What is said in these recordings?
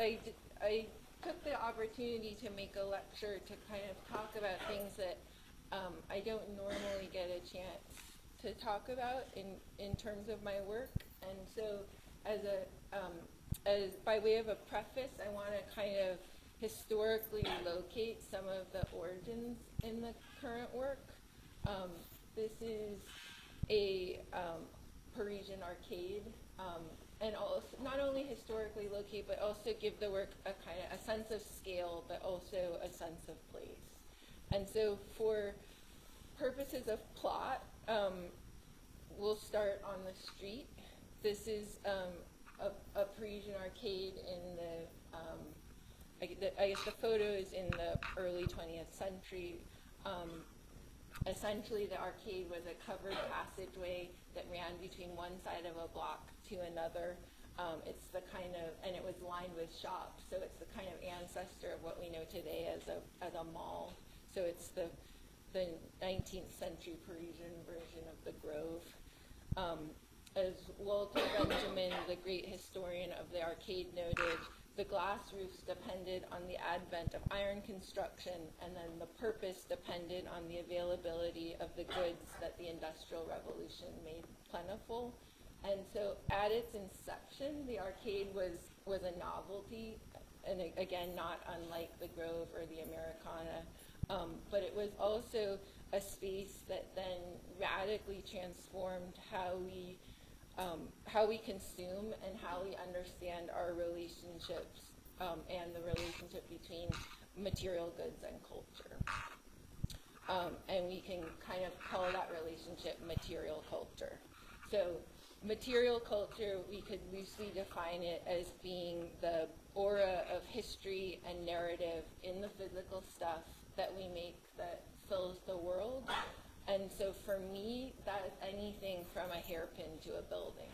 I took the opportunity to make a lecture to kind of talk about things that I don't normally get a chance to talk about in terms of my work. And so as by way of a preface, I want to kind of historically locate some of the origins in the current work. This is a Parisian arcade, and also not only historically locate, but also give the work a kind of a sense of scale, but also a sense of place. And so for purposes of plot, we'll start on the street. This is a Parisian arcade in I guess the photo is in the early 20th century. Essentially, the arcade was a covered passageway that ran between one side of a block to another. It's the kind of, and it was lined with shops, so it's the kind of ancestor of what we know today as a mall. So it's the 19th century Parisian version of the Grove. As Walter Benjamin, the great historian of the arcade, noted, the glass roofs depended on the advent of iron construction, and then the purpose depended on the availability of the goods that the Industrial Revolution made plentiful. And so at its inception, the arcade was a novelty, and again, not unlike the Grove or the Americana, but it was also a space that then radically transformed how we consume and how we understand our relationships and the relationship between material goods and culture. And we can kind of call that relationship material culture. So material culture, we could loosely define it as being the aura of history and narrative in the physical stuff that we make that fills the world. And so for me, that is anything from a hairpin to a building.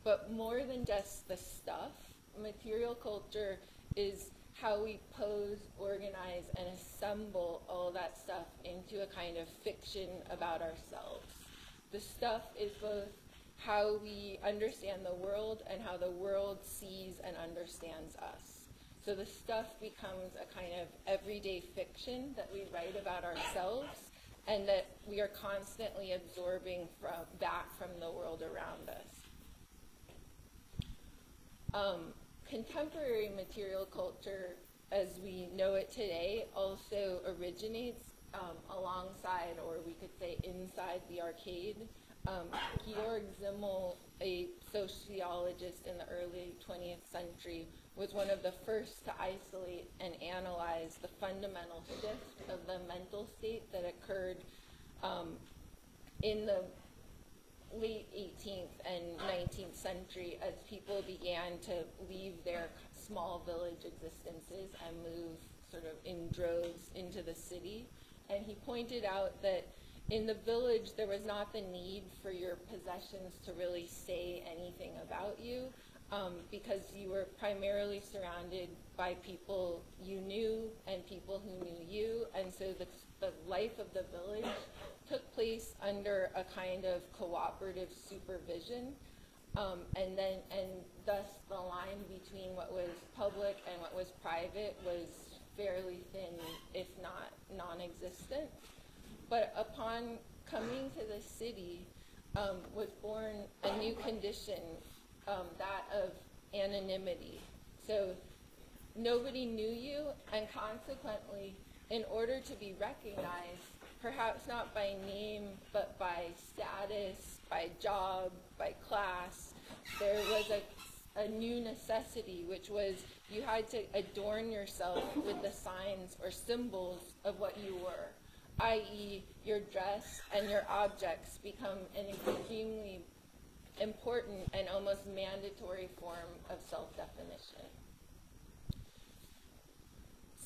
But more than just the stuff, material culture is how we pose, organize, and assemble all that stuff into a kind of fiction about ourselves. The stuff is both how we understand the world and how the world sees and understands us. So the stuff becomes a kind of everyday fiction that we write about ourselves and that we are constantly absorbing back from the world around us. Contemporary material culture, as we know it today, also originates alongside, or we could say inside, the arcade. Georg Simmel, a sociologist in the early 20th century, was one of the first to isolate and analyze the fundamental shift of the mental state that occurred in the late 18th and 19th century as people began to leave their small village existences and move sort of in droves into the city. And he pointed out that in the village, there was not the need for your possessions to really say anything about you, because you were primarily surrounded by people you knew and people who knew you, and so the life of the village took place under a kind of cooperative supervision, and thus the line between what was public and what was private was fairly thin, if not non-existent. But upon coming to the city, was born a new condition, that of anonymity. So nobody knew you, and consequently, in order to be recognized, perhaps not by name, but by status, by job, by class, there was a new necessity, which was you had to adorn yourself with the signs or symbols of what you were, i.e. your dress and your objects become an extremely important and almost mandatory form of self-definition.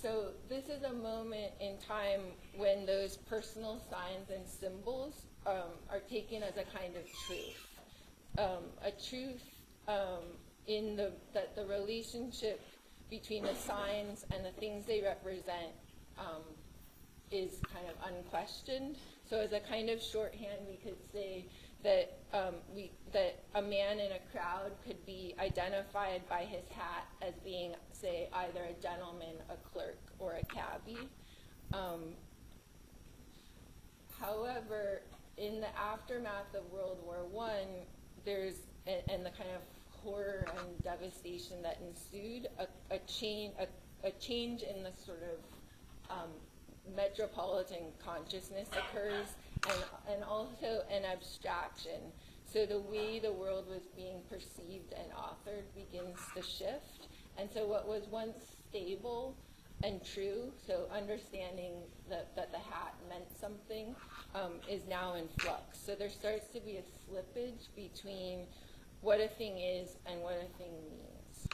So this is a moment in time when those personal signs and symbols are taken as a kind of truth. A truth that the relationship between the signs and the things they represent is kind of unquestioned. So as a kind of shorthand, we could say that that a man in a crowd could be identified by his hat as being, say, either a gentleman, a clerk, or a cabbie. However, in the aftermath of World War I, and the kind of horror and devastation that ensued, a change in the sort of metropolitan consciousness occurs, and also an abstraction. So the way the world was being perceived and authored begins to shift. And so what was once stable and true, so understanding that the hat meant something, is now in flux. So there starts to be a slippage between what a thing is and what a thing means.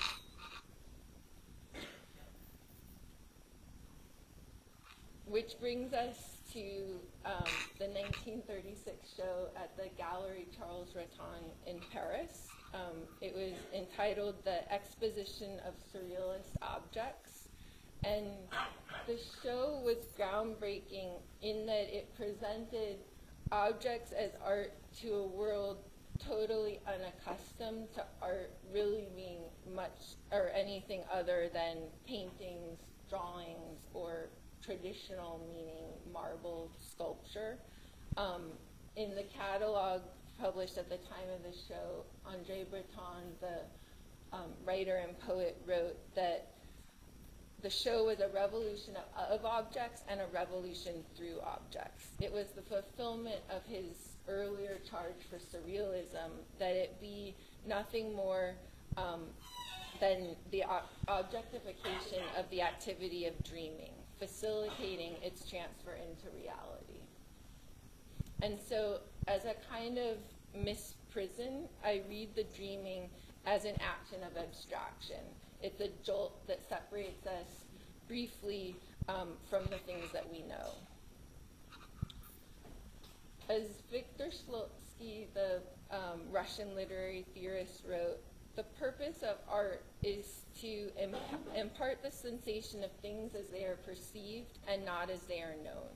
Which brings us to the 1936 show at the Galerie Charles Raton in Paris. It was entitled The Exposition of Surrealist Objects. And the show was groundbreaking in that it presented objects as art to a world totally unaccustomed to art really being much or anything other than paintings, drawings, or traditional meaning marble sculpture. In the catalog published at the time of the show, André Breton, the writer and poet, wrote that the show was a revolution of objects and a revolution through objects. It was the fulfillment of his earlier charge for surrealism, that it be nothing more than the objectification of the activity of dreaming, facilitating its transfer into reality. And so, as a kind of misprison, I read the dreaming as an action of abstraction. It's a jolt that separates us briefly from the things that we know. As Viktor Slutsky, the Russian literary theorist, wrote, the purpose of art is to impart the sensation of things as they are perceived and not as they are known.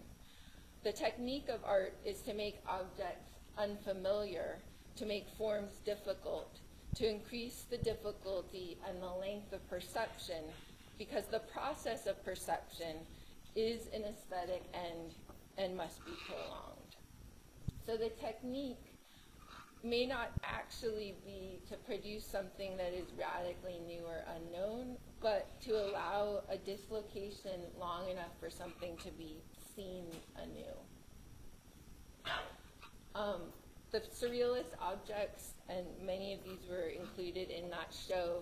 The technique of art is to make objects unfamiliar, to make forms difficult, to increase the difficulty and the length of perception, because the process of perception is an aesthetic and must be prolonged. So the technique may not actually be to produce something that is radically new or unknown, but to allow a dislocation long enough for something to be seen anew. The surrealist objects, and many of these were included in that show,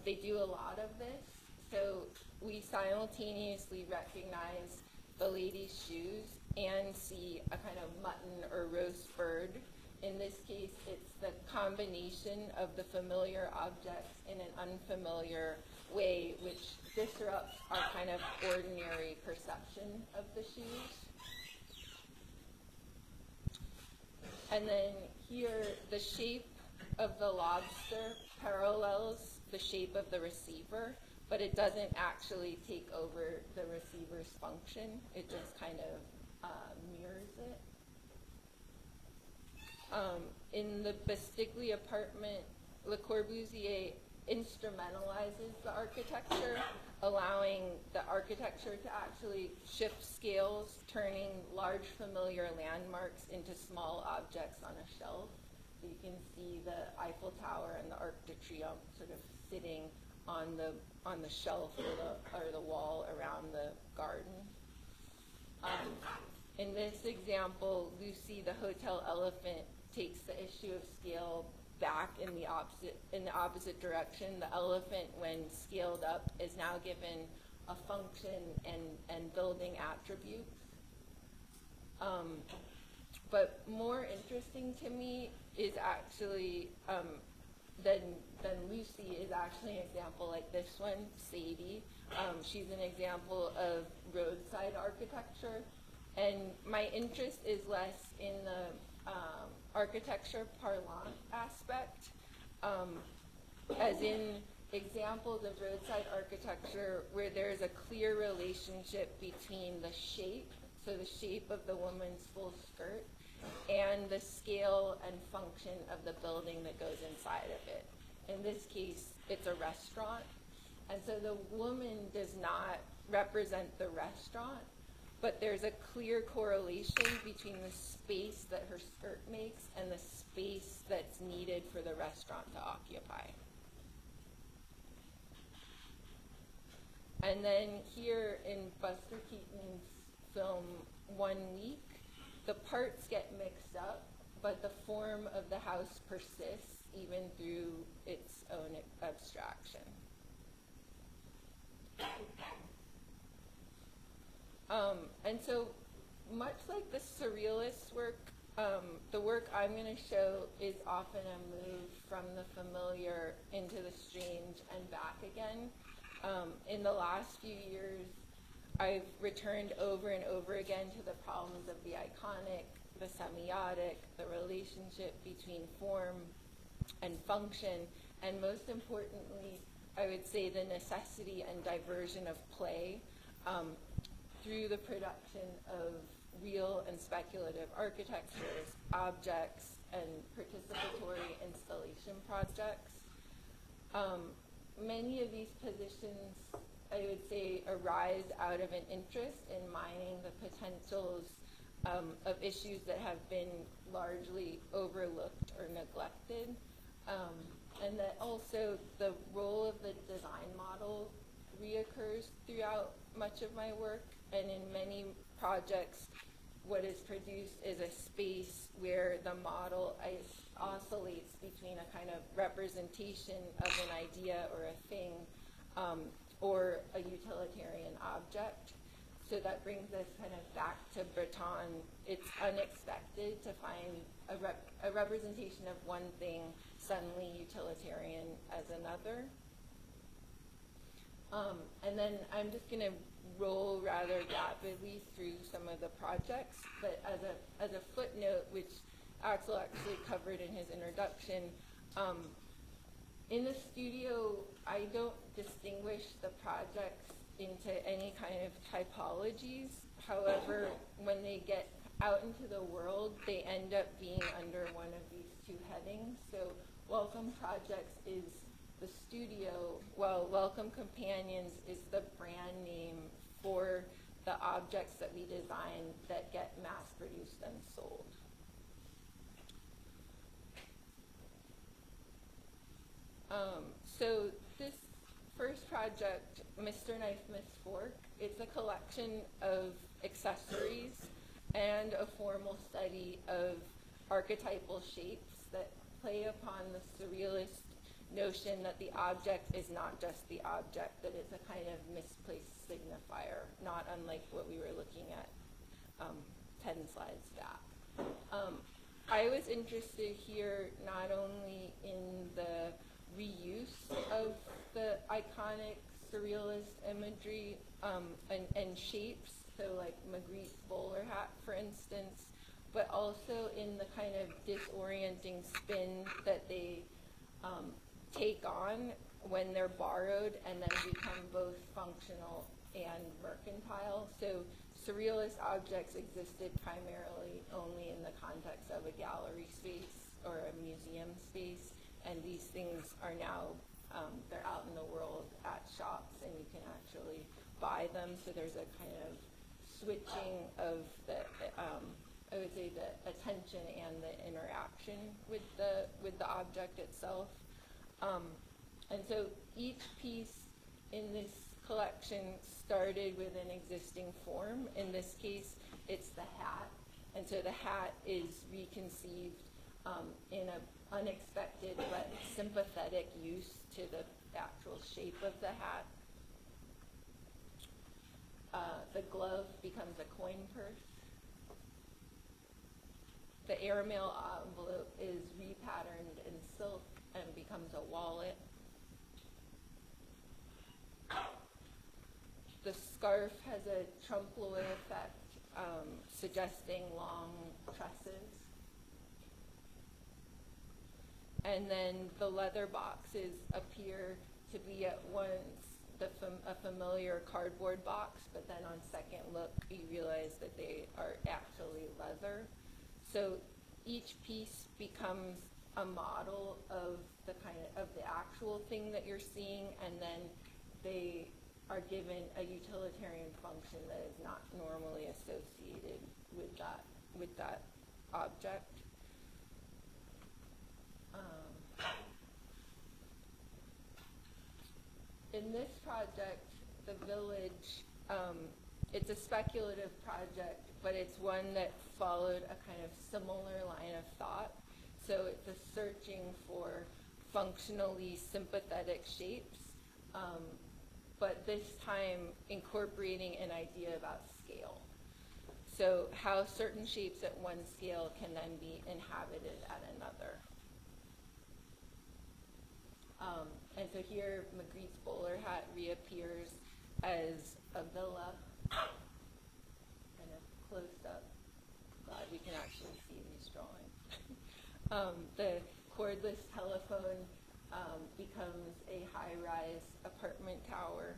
they do a lot of this. So we simultaneously recognize the lady's shoes and see a kind of mutton or roast bird. In this case, it's the combination of the familiar objects in an unfamiliar way, which disrupts our kind of ordinary perception of the shoes. And then here, the shape of the lobster parallels the shape of the receiver, but it doesn't actually take over the receiver's function. It just kind of mirrors it. In the Bastigli apartment, Le Corbusier instrumentalizes the architecture, allowing the architecture to actually shift scales, turning large familiar landmarks into small objects on a shelf. So you can see the Eiffel Tower and the Arc de Triomphe sort of sitting on the shelf or the wall around the garden. In this example, Lucy, the hotel elephant, takes the issue of scale back in the opposite direction. The elephant, when scaled up, is now given a function and building attributes. But more interesting to me is actually than Lucy is actually an example like this one, Sadie. She's an example of roadside architecture, and my interest is less in the architecture parlant aspect, as in examples of roadside architecture where there's a clear relationship between the shape, so the shape of the woman's full skirt, and the scale and function of the building that goes inside of it. In this case, it's a restaurant, and so the woman does not represent the restaurant, but there's a clear correlation between the space that her skirt makes and the space that's needed for the restaurant to occupy. And then here in Buster Keaton's film 1 Week, the parts get mixed up, but the form of the house persists even through its own abstraction. And so much like the surrealist work, the work I'm going to show is often a move from the familiar into the strange and back again. In the last few years, I've returned over and over again to the problems of the iconic, the semiotic, the relationship between form and function, and most importantly, I would say the necessity and diversion of play through the production of real and speculative architectures, objects, and participatory installation projects. Many of these positions, I would say, arise out of an interest in mining the potentials of issues that have been largely overlooked or neglected, and that also the role of the design model reoccurs throughout much of my work, and in many projects what is produced is a space where the model oscillates between a kind of representation of an idea or a thing or a utilitarian object. So that brings us kind of back to Broughton. It's unexpected to find a representation of one thing suddenly utilitarian as another. And then I'm just going to roll rather rapidly through some of the projects, but as a footnote, which Axel actually covered in his introduction, in the studio, I don't distinguish the projects into any kind of typologies. However, when they get out into the world, they end up being under one of these two headings. So Welcome Projects is the studio, while Welcome Companions is the brand name for the objects that we design that get mass-produced and sold. So this first project, Mr. Knife, Miss Fork, it's a collection of accessories and a formal study of archetypal shapes that play upon the surrealist notion that the object is not just the object, that it's a kind of misplaced signifier, not unlike what we were looking at 10 slides back. I was interested here not only in the reuse of the iconic surrealist imagery and shapes, so like Magritte's bowler hat, for instance, but also in the kind of disorienting spin that they take on when they're borrowed and then become both functional and mercantile. So surrealist objects existed primarily only in the context of a gallery space or a museum space, and these things are now, they're out in the world at shops and you can actually buy them. So there's a kind of switching of the, I would say, the attention and the interaction with the object itself. And so each piece in this collection started with an existing form. In this case, it's the hat. And so the hat is reconceived in an unexpected but sympathetic use to the actual shape of the hat. The glove becomes a coin purse. The airmail envelope is repatterned in silk and becomes a wallet. The scarf has a trompe-l'oeil effect, suggesting long tresses. And then the leather boxes appear to be at once a familiar cardboard box, but then on second look, you realize that they are actually leather. So each piece becomes a model of the actual thing that you're seeing, and then they are given a utilitarian function that is not normally associated with that object. In this project, the village, it's a speculative project, but it's one that followed a kind of similar line of thought. So it's a searching for functionally sympathetic shapes, but this time incorporating an idea about scale. So how certain shapes at one scale can then be inhabited at another. And so here Magritte's bowler hat reappears as a villa, kind of close up. Glad we can actually see these drawings. The cordless telephone becomes a high-rise apartment tower,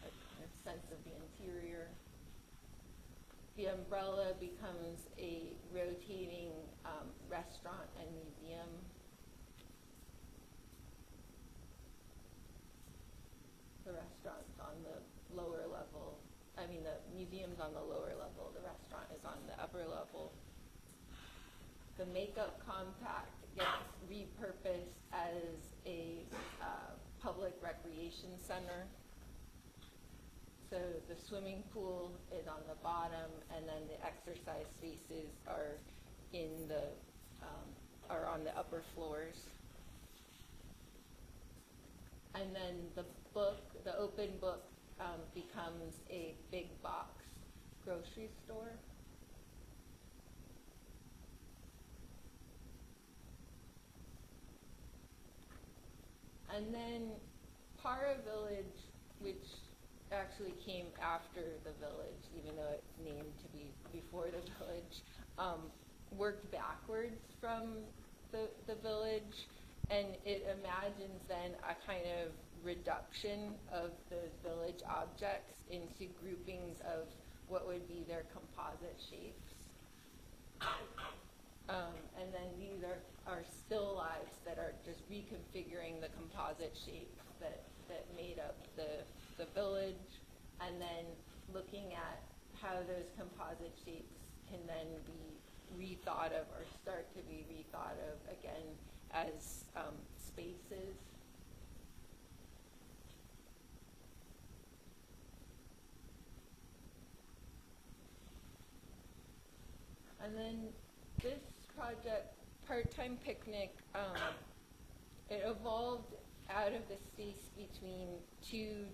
a kind of sense of the interior. The umbrella becomes a rotating restaurant and museum. The restaurant's on the lower level. I mean, the museum's on the lower level. The restaurant is on the upper level. The makeup compact gets repurposed as a public recreation center. So the swimming pool is on the bottom, and then the exercise spaces are on the upper floors. And then the open book, becomes a big box grocery store. And then Para Village, which actually came after the village, even though it's named to be before the village, worked backwards from the village, and it imagines then a kind of reduction of the village objects into groupings of what would be their composite shapes. And then these are still lives that are just reconfiguring the composite shapes that made up the village, and then looking at how those composite shapes can then be rethought of or start to be rethought of again as spaces. And then this project, Part-Time Picnic, it evolved out of the space between two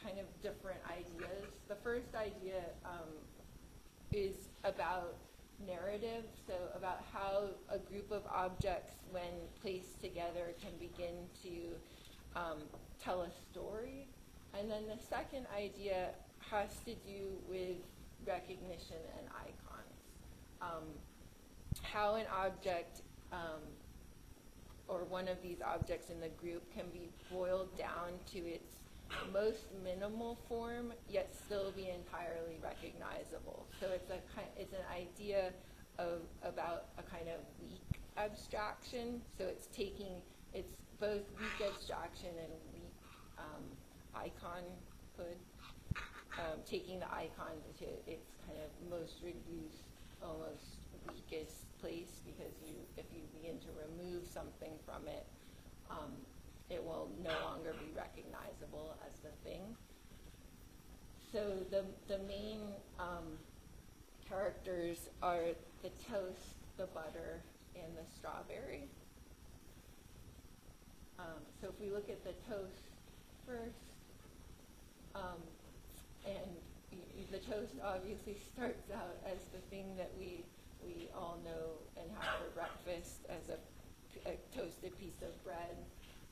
kind of different ideas. The first idea is about narrative, so about how a group of objects, when placed together, can begin to tell a story. And then the second idea has to do with recognition and icons. How an object or one of these objects in the group can be boiled down to its most minimal form, yet still be entirely recognizable. So it's an idea about a kind of weak abstraction. So it's both weak abstraction and weak iconhood, taking the icon to its kind of most reduced, almost weakest place, because if you begin to remove something from it, it will no longer be recognizable as the thing. So the main characters are the toast, the butter, and the strawberry. So if we look at the toast first, and the toast obviously starts out as the thing that we all know and have for breakfast as a toasted piece of bread.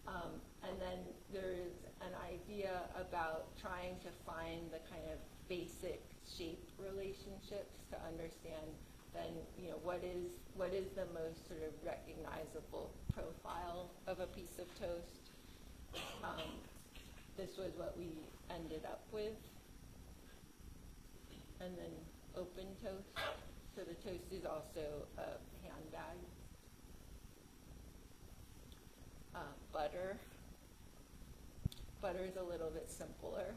And then there's an idea about trying to find the kind of basic shape relationships to understand then, what is the most sort of recognizable profile of a piece of toast. This was what we ended up with. And then open toast. So the toast is also a handbag. Butter. Butter is a little bit simpler.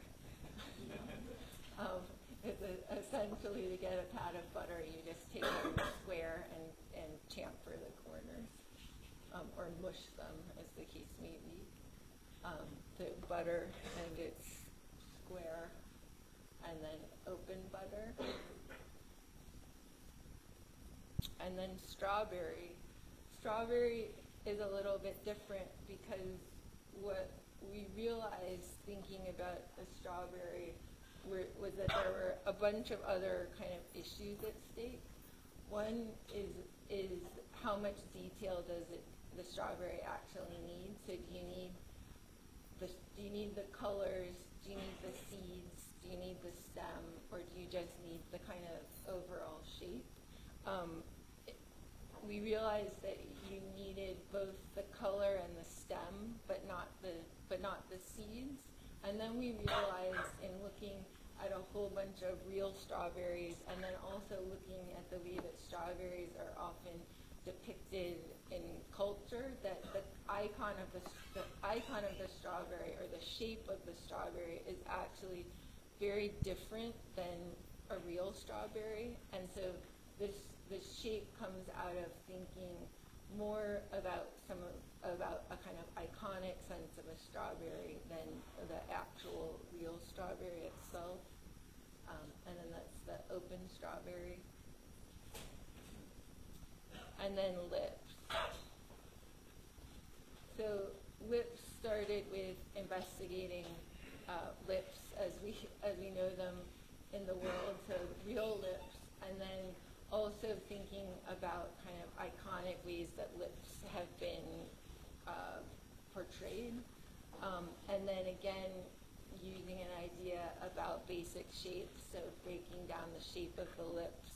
It's essentially, to get a pat of butter, you just take a square and chamfer the corners, or mush them, as the case may be. The butter, and it's square, and then open butter. And then strawberry. Strawberry is a little bit different because what we realized thinking about the strawberry was that there were a bunch of other kind of issues at stake. One is how much detail does the strawberry actually need? So do you need the colors? Do you need the seeds? Do you need the stem? Or do you just need the kind of overall shape? We realized that you needed both the color and the stem, but not the seeds. And then we realized, in looking at a whole bunch of real strawberries, and then also looking at the way that strawberries are often depicted in culture, that the icon of the strawberry, or the shape of the strawberry, is actually very different than a real strawberry. And so this shape comes out of thinking more about a kind of iconic sense of a strawberry than the actual real strawberry itself. And then that's the open strawberry. And then lips. So lips started with investigating lips as we know them in the world, so real lips, and then also thinking about kind of iconic ways that lips have been portrayed. And then again, using an idea about basic shapes, so breaking down the shape of the lips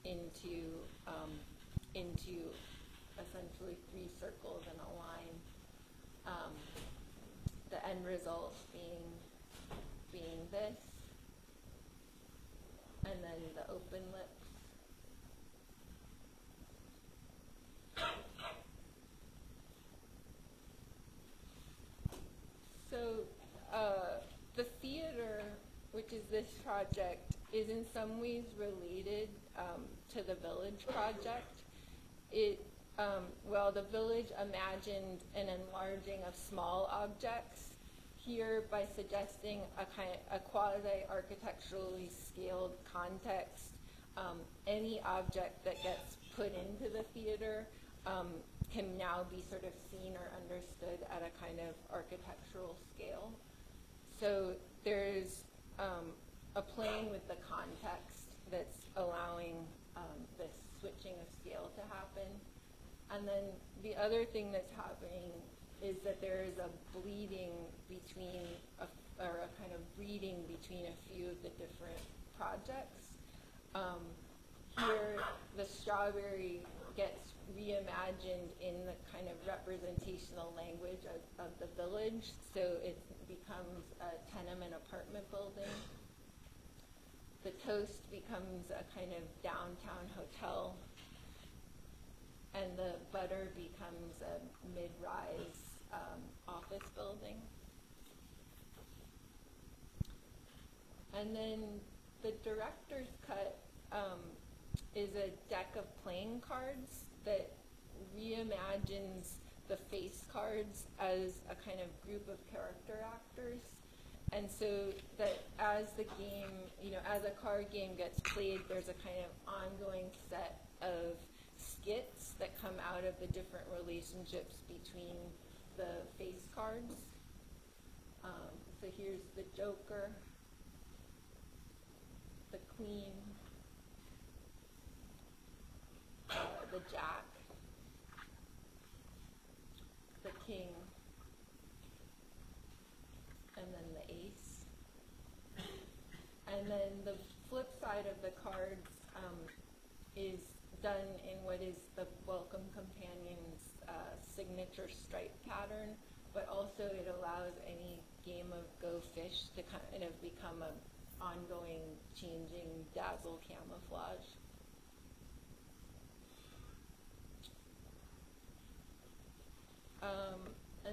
into essentially 3 circles and a line. The end result being this, and then the open lips. So the theater, which is this project, is in some ways related to the Village project. The Village imagined an enlarging of small objects. Here, by suggesting a quasi-architecturally scaled context, any object that gets put into the theater can now be sort of seen or understood at a kind of architectural scale. So there's a playing with the context that's allowing this switching of scale to happen. And then the other thing that's happening is that there is a bleeding between, or a kind of breeding between a few of the different projects. Here, the strawberry gets reimagined in the kind of representational language of the Village, so it becomes a tenement apartment building. The toast becomes a kind of downtown hotel, and the butter becomes a mid-rise office building. And then the director's cut is a deck of playing cards that reimagines the face cards as a kind of group of character actors. And so that as the game, as a card game gets played, there's a kind of ongoing set of skits that come out of the different relationships between the face cards. So here's the Joker, the Queen, the Jack, the King, and then the Ace. And then the flip side of the cards is done in what is the Welcome Companion's signature stripe pattern, but also it allows any game of Go Fish to kind of become an ongoing, changing, dazzle camouflage.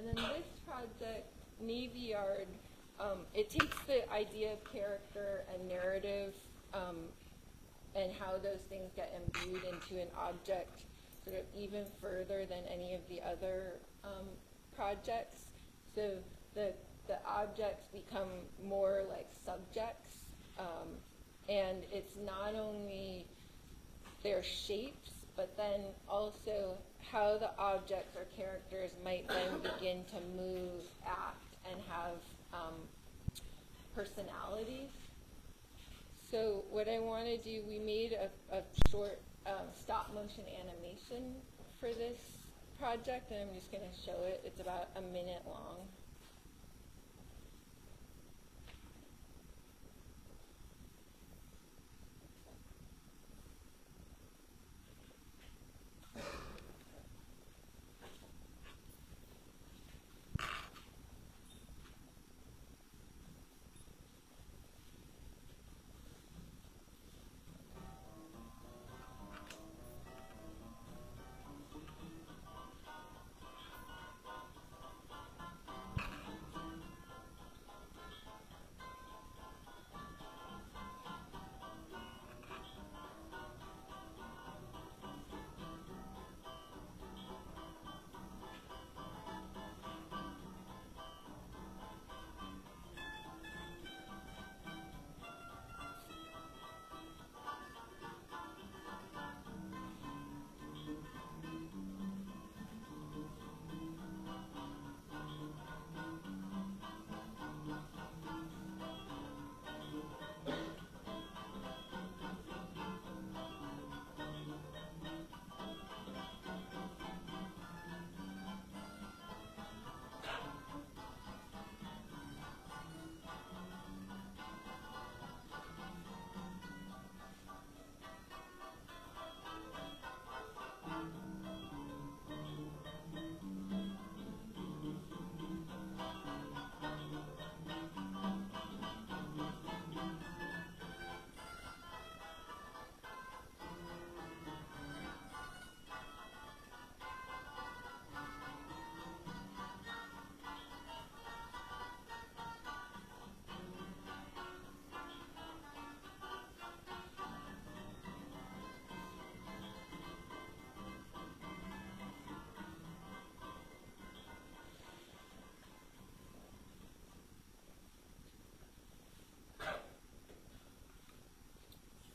And then this project, Navy Yard, it takes the idea of character and narrative and how those things get imbued into an object sort of even further than any of the other projects. So the objects become more like subjects, and it's not only their shapes, but then also how the objects or characters might then begin to move, act, and have personalities. So what I want to do, we made a short stop motion animation for this project, and I'm just going to show it. It's about a minute long.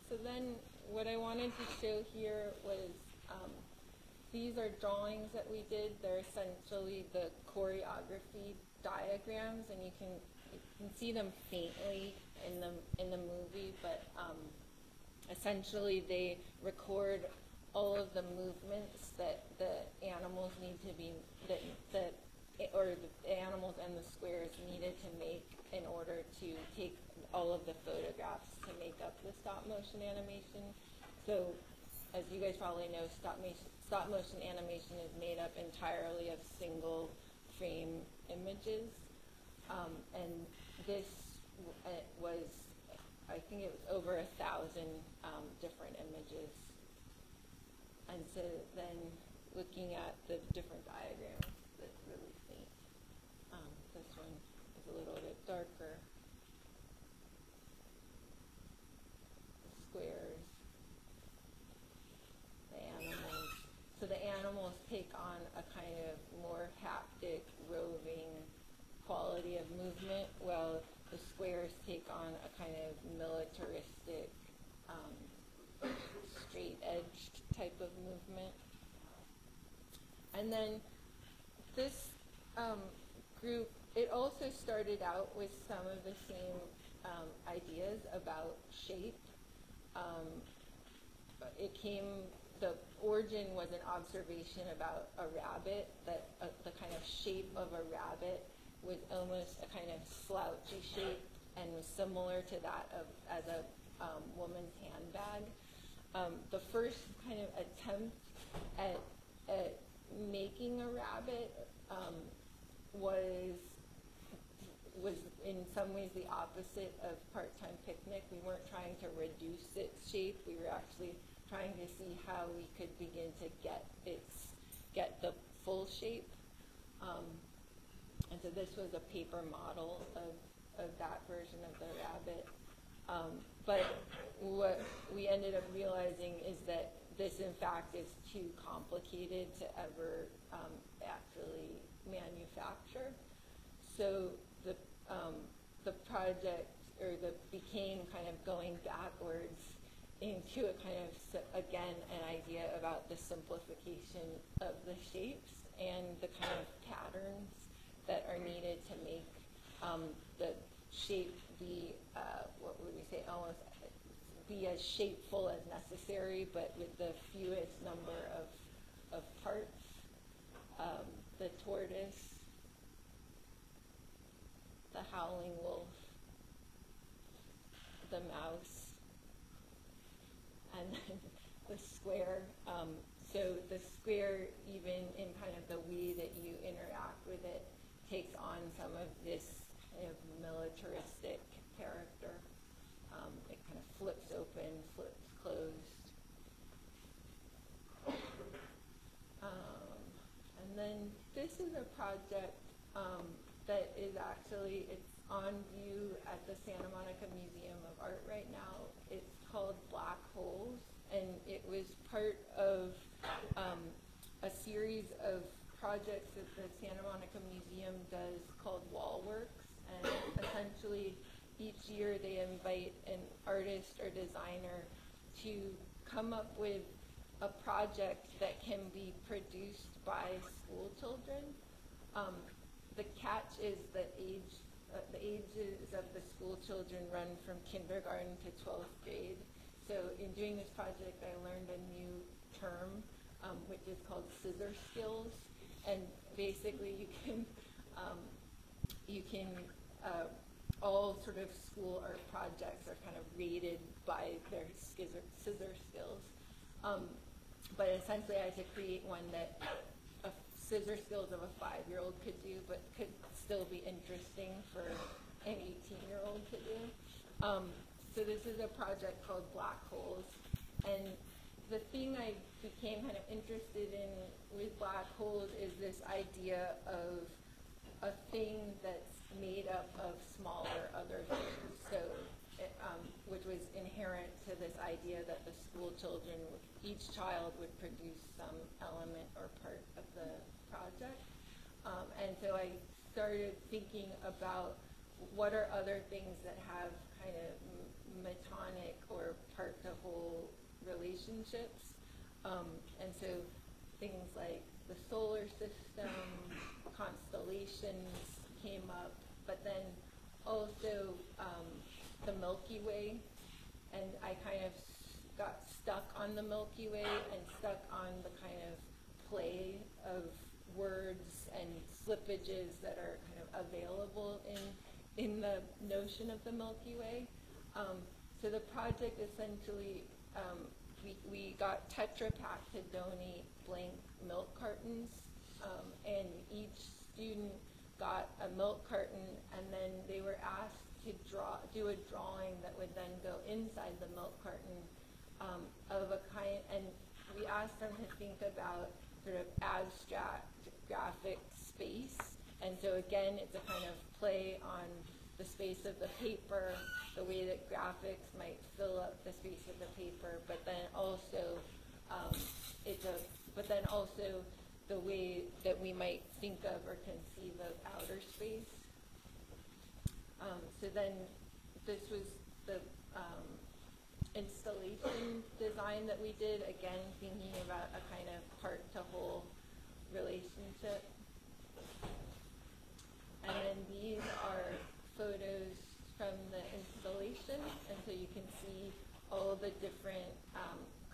So then what I wanted to show here was these are drawings that we did. They're essentially the choreography diagrams, and you can see them faintly in the movie, but essentially they record all of the movements that the animals need to be, or the animals and the squares needed to make in order to take all of the photographs to make up the stop motion animation. So as you guys probably know, stop motion animation is made up entirely of single frame images. And this was, I think it was over 1,000 different images. And so then looking at the different diagrams, that's really faint. This one is a little bit darker. The squares, the animals. So the animals take on a kind of more haptic, roving quality of movement, while the squares take on a kind of militaristic, straight-edged type of movement. And then this group, it also started out with some of the same ideas about shape. The origin was an observation about a rabbit, that the kind of shape of a rabbit was almost a kind of slouchy shape and was similar to that as a woman's handbag. The first kind of attempt at making a rabbit was in some ways the opposite of Part-Time Picnic. We weren't trying to reduce its shape. We were actually trying to see how we could begin to get the full shape. And so this was a paper model of that version of the rabbit. But what we ended up realizing is that this, in fact, is too complicated to ever actually manufacture. So the project, or became kind of going backwards into a kind of, again, an idea about the simplification of the shapes and the kind of patterns that are needed to make the shape be, what would we say, almost be as shapeful as necessary, but with the fewest number of parts. The tortoise, the howling wolf, the mouse, and then the square. So the square, even in kind of the way that you interact with it, takes on some of this kind of militaristic character. It kind of flips open, flips closed. And then this is a project that is actually, it's on view at the Santa Monica Museum of Art right now. It's called Black Holes, and it was part of a series of projects that the Santa Monica Museum does called Wallworks, and essentially each year they invite an artist or designer to come up with a project that can be produced by school children. The catch is that the ages of the school children run from kindergarten to 12th grade. So in doing this project, I learned a new term, which is called scissor skills. And basically you can all sort of school art projects are kind of rated by their scissor skills. But essentially I had to create one that scissor skills of a 5-year-old could do, but could still be interesting for an 18-year-old to do. So this is a project called Black Holes. And the thing I became kind of interested in with black holes is this idea of a thing that's made up of smaller other things. So, which was inherent to this idea that the school children, each child would produce some element or part of the project. And so I started thinking about what are other things that have kind of metonic or part-to-whole relationships. And so things like the solar system, constellations came up, but then also the Milky Way, and I kind of got stuck on the Milky Way and stuck on the kind of play of words and slippages that are kind of available in the notion of the Milky Way. So the project essentially, we got Tetra Pak to donate blank milk cartons, and each student got a milk carton, and then they were asked to do a drawing that would then go inside the milk carton of a kind, and we asked them to think about sort of abstract graphic space. And so again, it's a kind of play on the space of the paper, the way that graphics might fill up the space of the paper, but then also the way that we might think of or conceive of outer space. So then this was the installation design that we did, again thinking about a kind of part-to-whole relationship. And then these are photos from the installation, and so you can see all the different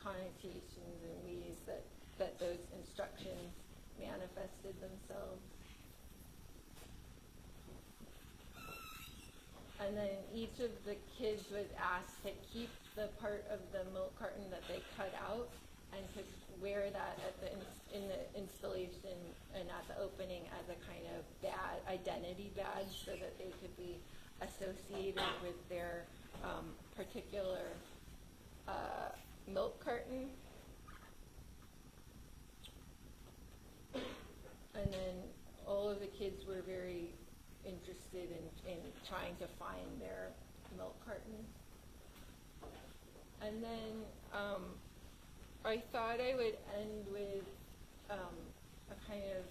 connotations and ways that those instructions manifested themselves. And then each of the kids was asked to keep the part of the milk carton that they cut out and to wear that in the installation and at the opening as a kind of identity badge, so that they could be associated with their particular milk carton. And then all of the kids were very trying to find their milk carton. And then I thought I would end with a kind of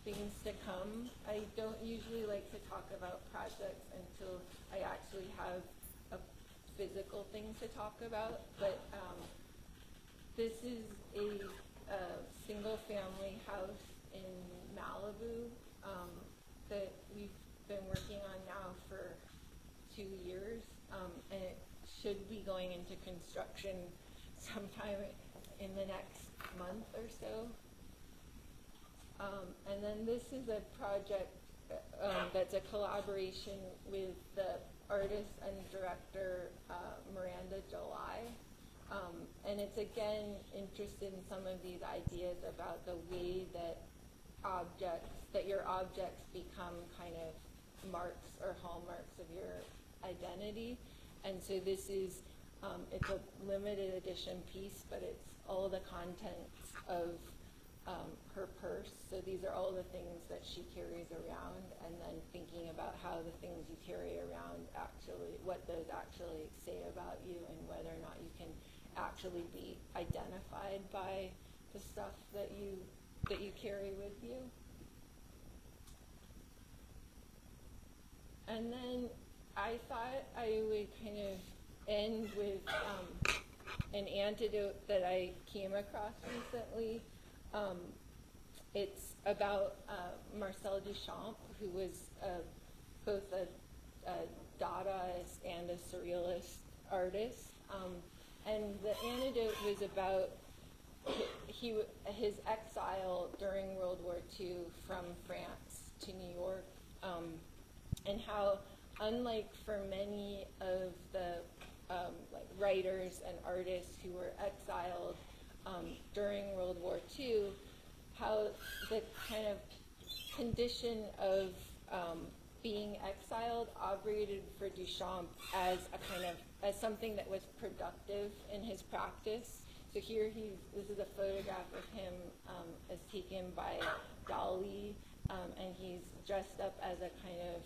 things to come. I don't usually like to talk about projects until I actually have a physical thing to talk about, but this is a single-family house in Malibu that we've been working on now for 2 years, and it should be going into construction sometime in the next month or so. And then this is a project that's a collaboration with the artist and director Miranda July. And it's again interested in some of these ideas about the way that your objects become kind of marks or hallmarks of your identity. And so this is, it's a limited edition piece, but it's all the contents of her purse. So these are all the things that she carries around, and then thinking about how the things you carry around actually, what those actually say about you, and whether or not you can actually be identified by the stuff that you carry with you. And then I thought I would kind of end with an antidote that I came across recently. It's about Marcel Duchamp, who was both a Dadaist and a Surrealist artist. And the antidote was about his exile during World War II from France to New York, and how, unlike for many of the like writers and artists who were exiled during World War II, how the kind of condition of being exiled operated for Duchamp as a kind of, as something that was productive in his practice. So here this is a photograph of him as taken by Dali, and he's dressed up as a kind of,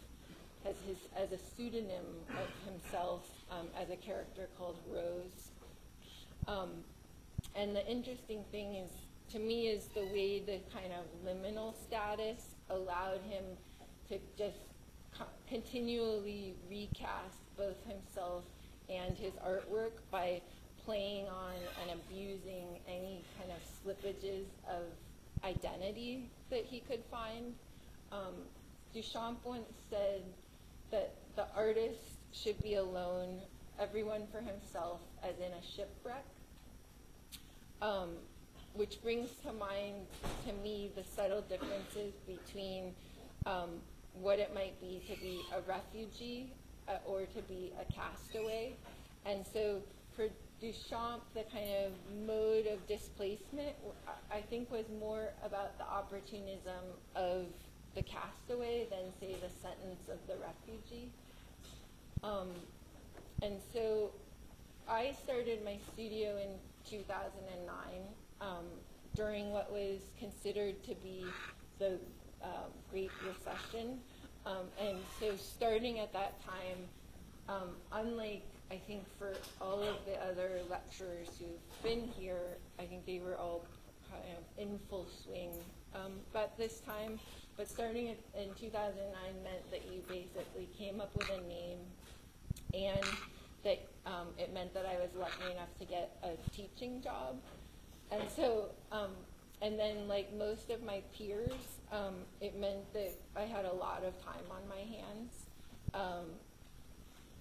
as a pseudonym of himself as a character called Rose. And the interesting thing is, to me, is the way the kind of liminal status allowed him to just continually recast both himself and his artwork by playing on and abusing any kind of slippages of identity that he could find. Duchamp once said that the artist should be alone, everyone for himself, as in a shipwreck, which brings to mind, to me, the subtle differences between what it might be to be a refugee or to be a castaway. And so for Duchamp, the kind of mode of displacement, I think, was more about the opportunism of the castaway than, say, the sentence of the refugee. And so I started my studio in 2009 during what was considered to be the Great Recession. And so starting at that time, unlike, I think, for all of the other lecturers who've been here, I think they were all kind of in full swing. But this time, but starting in 2009 meant that you basically came up with a name, and that it meant that I was lucky enough to get a teaching job. And so, and then, like most of my peers, it meant that I had a lot of time on my hands.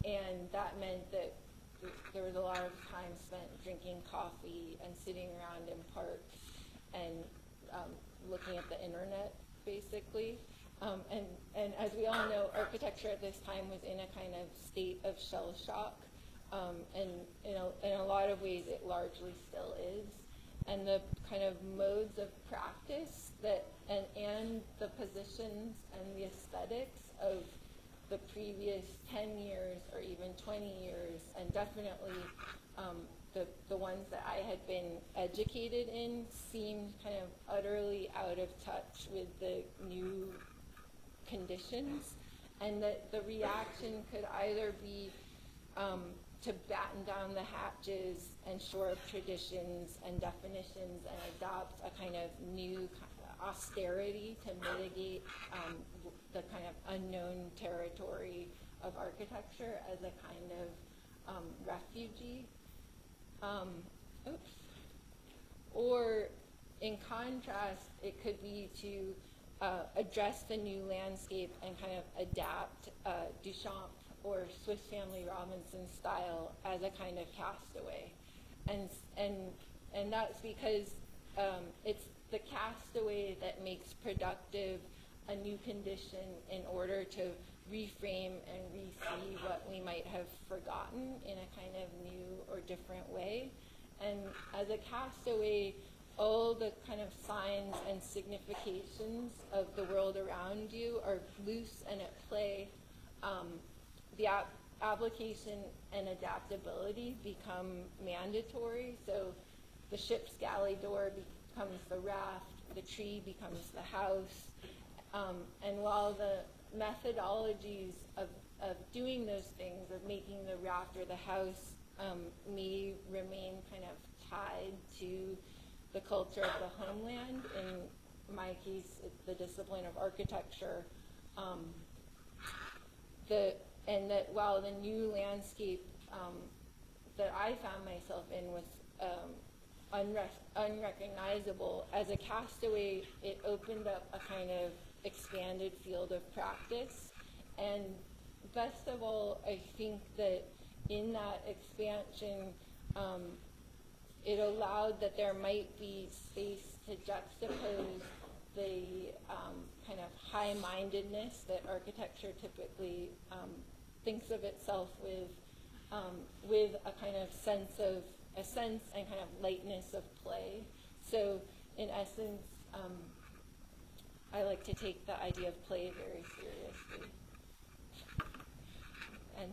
And that meant that there was a lot of time spent drinking coffee and sitting around in parks and looking at the internet, basically. And as we all know, architecture at this time was in a kind of state of shell shock. And in a lot of ways, it largely still is. And the kind of modes of practice that, and the positions and the aesthetics of the previous 10 years or even 20 years, and definitely the ones that I had been educated in, seemed kind of utterly out of touch with the new conditions. and that the reaction could either be to batten down the hatches and shore up traditions and definitions and adopt a kind of new austerity to mitigate the kind of unknown territory of architecture as a kind of refugee. Or in contrast, it could be to address the new landscape and kind of adapt Duchamp or Swiss Family Robinson style as a kind of castaway. And that's because it's the castaway that makes productive a new condition in order to reframe and re-see what we might have forgotten in a kind of new or different way. And as a castaway, all the kind of signs and significations of the world around you are loose and at play. The application and adaptability become mandatory. So the ship's galley door becomes the raft, the tree becomes the house. And while the methodologies of doing those things, of making the raft or the house, may remain kind of tied to the culture of the homeland, in my case, it's the discipline of architecture, and that while the new landscape that I found myself in was unrecognizable, as a castaway, it opened up a kind of expanded field of practice. And best of all, I think that in that expansion, it allowed that there might be space to juxtapose the kind of high-mindedness that architecture typically thinks of itself with a kind of sense and kind of lightness of play. So in essence, I like to take the idea of play very seriously. And